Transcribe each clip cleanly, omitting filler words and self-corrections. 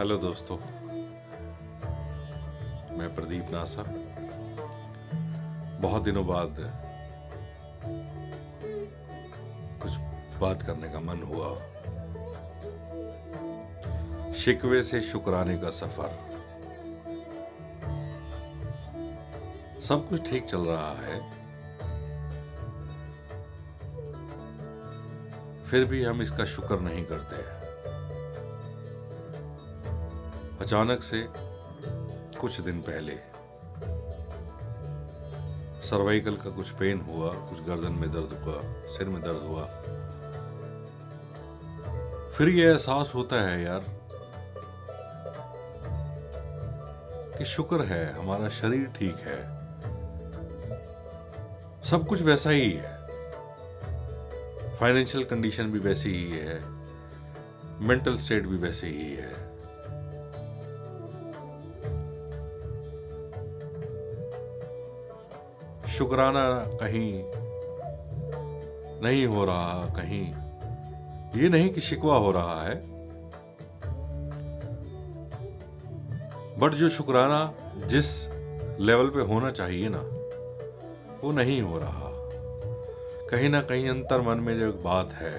Hello दोस्तों, मैं Pradeep NASA. बहुत दिनों बाद कुछ बात करने का मन हुआ। शिकवे से शुक्राने का सफर। सब कुछ ठीक चल रहा है, फिर भी हम इसका शुक्र नहीं करते। अचानक से कुछ दिन पहले सर्वाइकल का कुछ पेन हुआ, कुछ गर्दन में दर्द हुआ, सिर में दर्द हुआ। फिर ये एहसास होता है यार कि शुक्र है हमारा शरीर ठीक है, सब कुछ वैसा ही है, फाइनेंशियल कंडीशन भी वैसी ही है, मेंटल स्टेट भी वैसे ही है। शुक्राना कहीं नहीं हो रहा, कहीं ये नहीं कि शिकवा हो रहा है, बट जो शुक्राना जिस लेवल पे होना चाहिए ना, वो नहीं हो रहा। कहीं ना कहीं अंतर मन में जो एक बात है,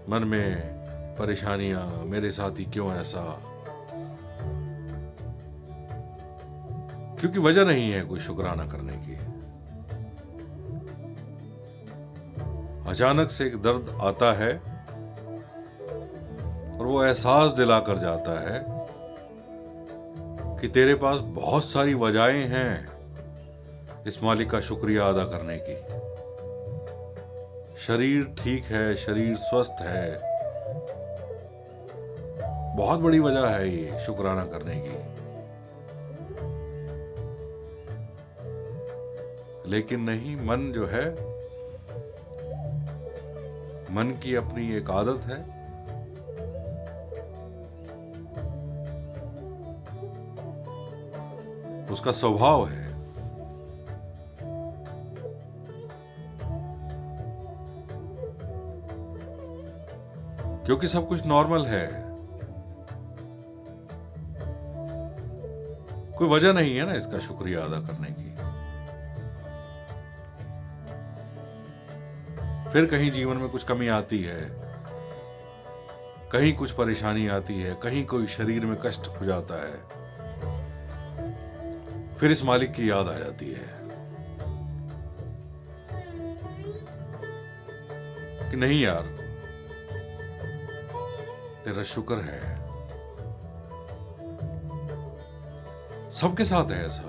मन में परेशानियां, मेरे साथ ही क्यों ऐसा, क्योंकि वजह नहीं है कोई शुक्राना करने की। अचानक से एक दर्द आता है और वो एहसास दिला कर जाता है कि तेरे पास बहुत सारी वजहें हैं इस मालिक का शुक्रिया अदा करने की। शरीर ठीक है, शरीर स्वस्थ है, बहुत बड़ी वजह है ये शुक्राना करने की। लेकिन नहीं, मन जो है, मन की अपनी एक आदत है, उसका स्वभाव है। क्योंकि सब कुछ नॉर्मल है, कोई वजह नहीं है ना इसका शुक्रिया अदा करने की। फिर कहीं जीवन में कुछ कमी आती है, कहीं कुछ परेशानी आती है, कहीं कोई शरीर में कष्ट हो जाता है, फिर इस मालिक की याद आ जाती है कि नहीं यार, तेरा शुक्र है। सबके साथ है ऐसा।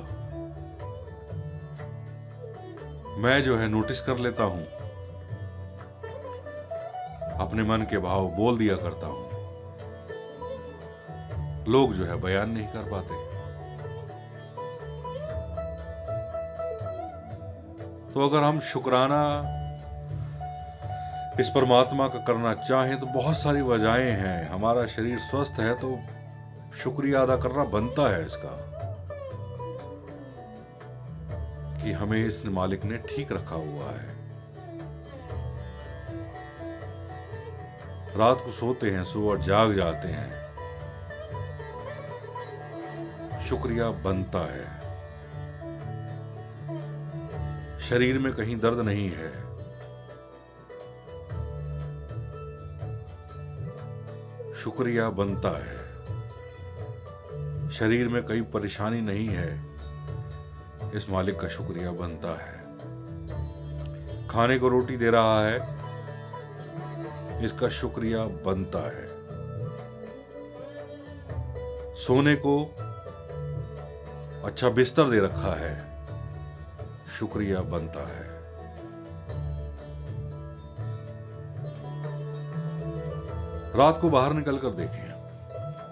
मैं जो है नोटिस कर लेता हूं, अपने मन के भाव बोल दिया करता हूं, लोग जो है बयान नहीं कर पाते। तो अगर हम शुक्राना इस परमात्मा का करना चाहें तो बहुत सारी वजहें हैं। हमारा शरीर स्वस्थ है तो शुक्रिया अदा करना बनता है इसका, कि हमें इस मालिक ने ठीक रखा हुआ है। रात को सोते हैं, सुबह जाग जाते हैं, शुक्रिया बनता है। शरीर में कहीं दर्द नहीं है, शुक्रिया बनता है। शरीर में कहीं परेशानी नहीं है, इस मालिक का शुक्रिया बनता है। खाने को रोटी दे रहा है, इसका शुक्रिया बनता है। सोने को अच्छा बिस्तर दे रखा है, शुक्रिया बनता है। रात को बाहर निकलकर देखें,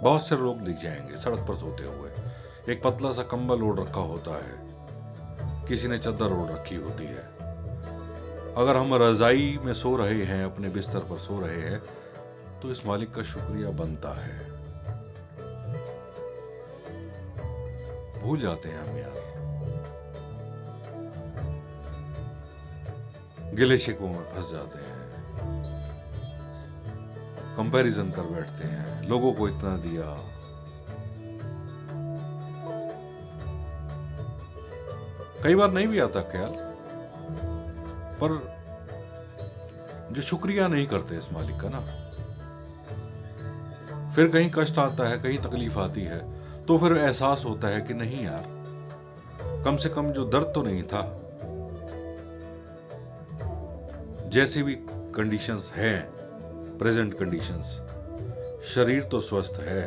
बहुत से लोग दिख जाएंगे सड़क पर सोते हुए। एक पतला सा कंबल ओढ़ रखा होता है, किसी ने चादर ओढ़ रखी होती है। अगर हम रजाई में सो रहे हैं, अपने बिस्तर पर सो रहे हैं, तो इस मालिक का शुक्रिया बनता है। भूल जाते हैं हम यार, गिले शिकवों में फंस जाते हैं। कंपैरिजन कर बैठते हैं, लोगों को इतना दिया। कई बार नहीं भी आता ख्याल, पर जो शुक्रिया नहीं करते इस मालिक का ना, फिर कहीं कष्ट आता है, कहीं तकलीफ आती है, तो फिर एहसास होता है कि नहीं यार, कम से कम जो दर्द तो नहीं था। जैसे भी कंडीशंस हैं, प्रेजेंट कंडीशंस, शरीर तो स्वस्थ है,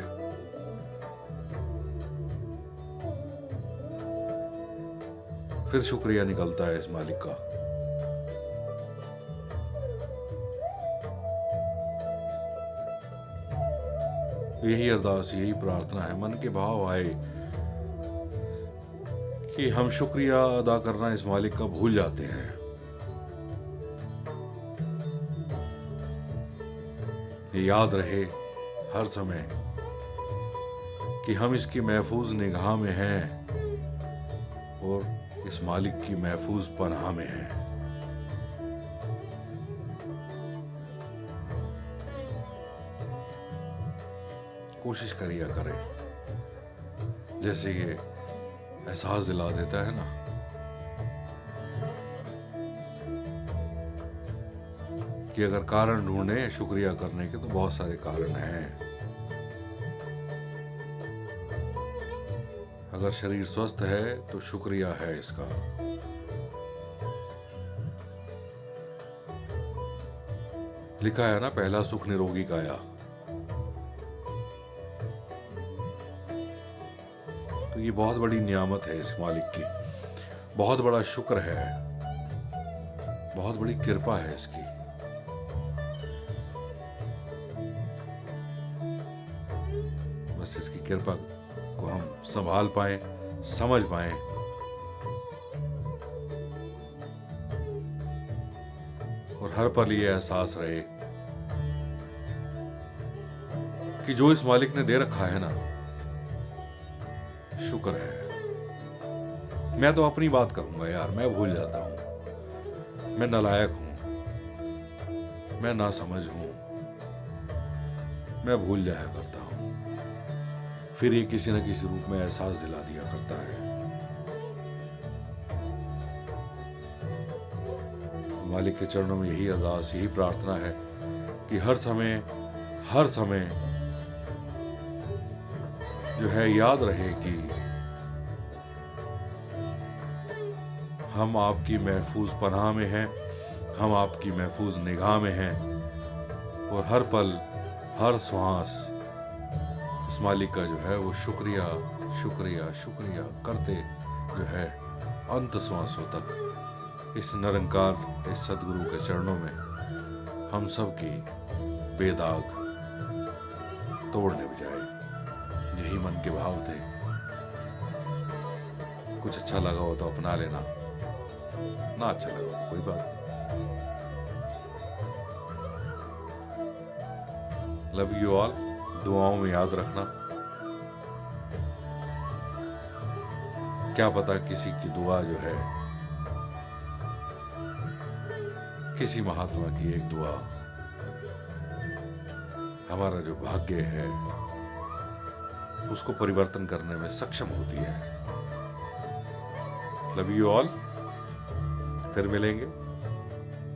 फिर शुक्रिया निकलता है इस मालिक का। यही अरदास, यही प्रार्थना है, मन के भाव आए कि हम शुक्रिया अदा करना इस मालिक का भूल जाते हैं। ये याद रहे हर समय कि हम इसकी महफूज निगाह में हैं और इस मालिक की महफूज पनाह में हैं। कोशिश करिए करें, जैसे ये एहसास दिला देता है ना कि अगर कारण ढूंढे शुक्रिया करने के तो बहुत सारे कारण हैं। अगर शरीर स्वस्थ है तो शुक्रिया है इसका। लिखा है ना, पहला सुख निरोगी काया। तो ये बहुत बड़ी नियामत है इस मालिक की, बहुत बड़ा शुक्र है, बहुत बड़ी कृपा है इसकी। बस इसकी कृपा को हम संभाल पाए, समझ पाए, और हर पल ये एहसास रहे कि जो इस मालिक ने दे रखा है ना, शुक्र है। मैं तो अपनी बात करूंगा यार, मैं भूल जाता हूं, मैं नालायक हूं, मैं नासमझ हूं, मैं भूल जाया करता हूं। फिर ये किसी न किसी रूप में एहसास दिला दिया करता है। मालिक के चरणों में यही अरदास, यही प्रार्थना है कि हर समय जो है याद रहे कि हम आपकी महफूज पनाह में हैं, हम आपकी महफूज निगाह में हैं, और हर पल, हर श्वास इस मालिक का जो है वो शुक्रिया शुक्रिया शुक्रिया करते जो है अंत श्वासों तक इस निरंकार, इस सदगुरु के चरणों में हम सब की बेदाग तोड़ने बजाय। यही मन के भाव थे। कुछ अच्छा लगा हो तो अपना लेना, ना अच्छा लगा तो कोई बात नहीं। Love you all. दुआओं में याद रखना, क्या पता किसी की दुआ जो है, किसी महात्मा की एक दुआ हमारा जो भाग्य है उसको परिवर्तन करने में सक्षम होती है। Love you all. फिर मिलेंगे।